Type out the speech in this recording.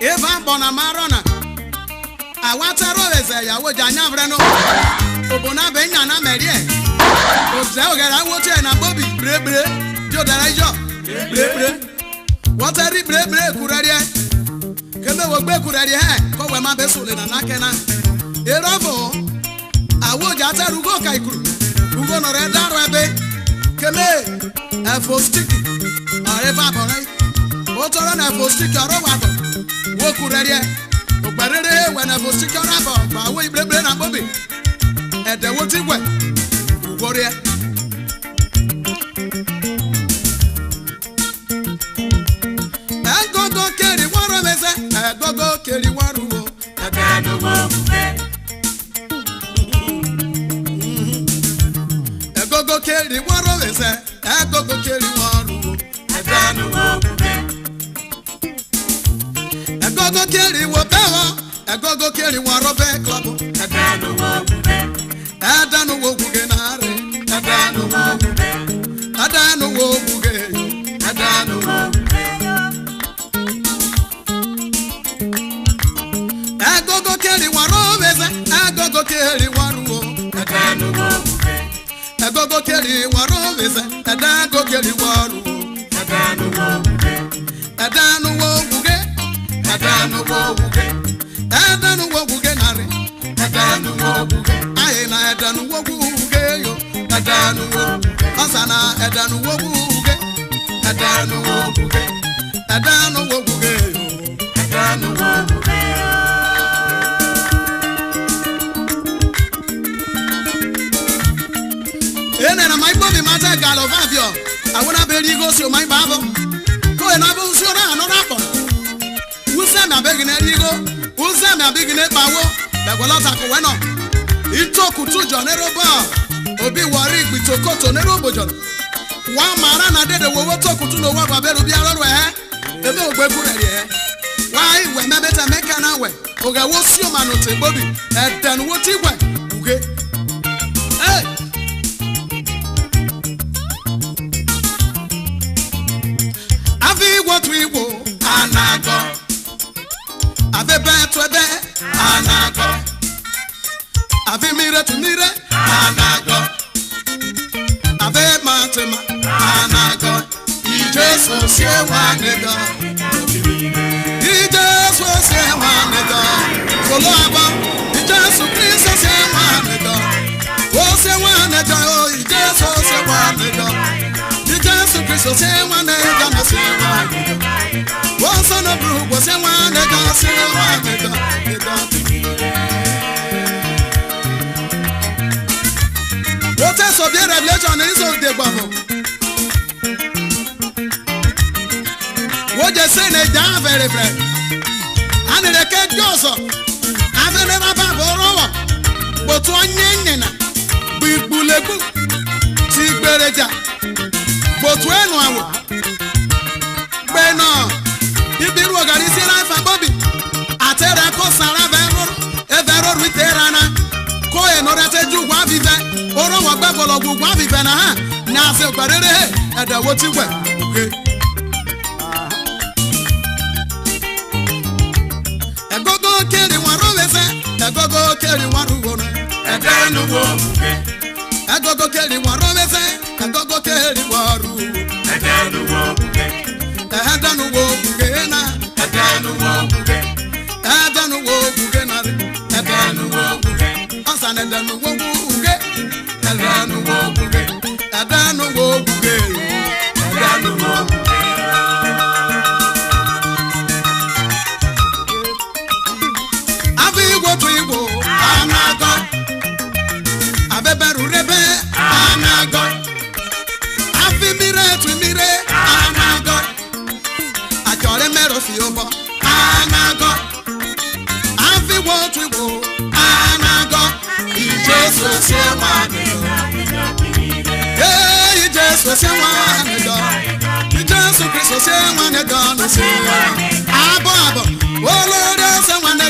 Eva bona marona. Awataro eze ya wo janya vreno. Obona benya na merie. Oze ogara wote na bobi brebre. Jo dara jo. Brebre. Watari brebre kurarie. Kebe wo gbe kurarie he. Ko we ma be sole na nakena. Erobo. Awo jata rugo kaikru. Rugo no re daro ebe. Keme efo sticky. Areva bonai. Otoro na efo sticky aro wago. Wo kurarie. Obarere we na efo sticky aro abo. Ba wo ibrebre na bobi. Ede wo ti we. Ugorie. Egogo keri waro meze. Egogo keri waro wo. Ebenu wo buke. Egogo keri waro meze. Egogo keri waro wo. Ebenu wo buke. Egogo keri wo bewo. Egogo keri waro be club. Ebenu wo buke. Adanu wo buke nare. Adanu wo buke. Adanu wo buke. Adanu wo buke. Agogo keri waro meze. Agogo keri waro wo. Adanu wo buke. Agogo keri waro meze. Adago keri waro wo. Adanu wo buke. Adanu wo buke. Adanu wo buke. Adanu wo buke nare. Adanu wo buke. Aina adanu wo buke yo. Adanu wo buke. Asana adanu wo buke. Adanu wo buke. Adanu wo buke yo. Adanu wo buke. Ene na my body matter galo vavio. I wanna be go so my babo. Go and abo usura no rapo. Usa na begine rigo. Usa na begine bawo. Begolata ko weno. Itoku tujo neroba. Obi wari gbitokoto nerobojo. Wa mara na dede wo toku tu no wa baberu bi aroro ebe ogbeku re re. Wa iwe mebeta meka na we. Oga wo sio manote bobi. Eden wo ti we. Uge. Hey. What we go, anago. Ave bet to be, anago. Ave mire to mire, anago. Ave matema, anago. Jesus say one nigga. Jesus say one nigga. Follow about. Jesus Christ say one nigga. Oh say one nigga. Oh Jesus say one nigga. Jesus Christ say one nigga. Say one nigga. One son of Brew was say one nigga. Say one nigga. What else of the revelation is of the Bible? What you say they down very friend. And the cat goes up. I've never been over. But one yen, big bullet, see better. But when one, Beno, you be organizing life and Bobby. I tell that Cosara Vero, a Vero with Terana, Coy, no that you want vive, or a Babel of Wavivana, Nasa Barre, and the what you went. A go carry one rose, a go carry one rose, a dan of a go carry one rose, a go carry one rose, a dan of a dan of Bugena, a dan of a dan of Bugena, a dan of Asan and dan of Buge, a dan of Buge, a dan of Buge, a dan of what we go, Anago. Ave beru rebe, Anago. Ave mire tu mire, Anago. Ajore mero fiobo, Anago. Ave what we go, Anago. Jesus say one. Hey, Jesus say one. Jesus Christ say one. Abo abo. Oh Lord, say one.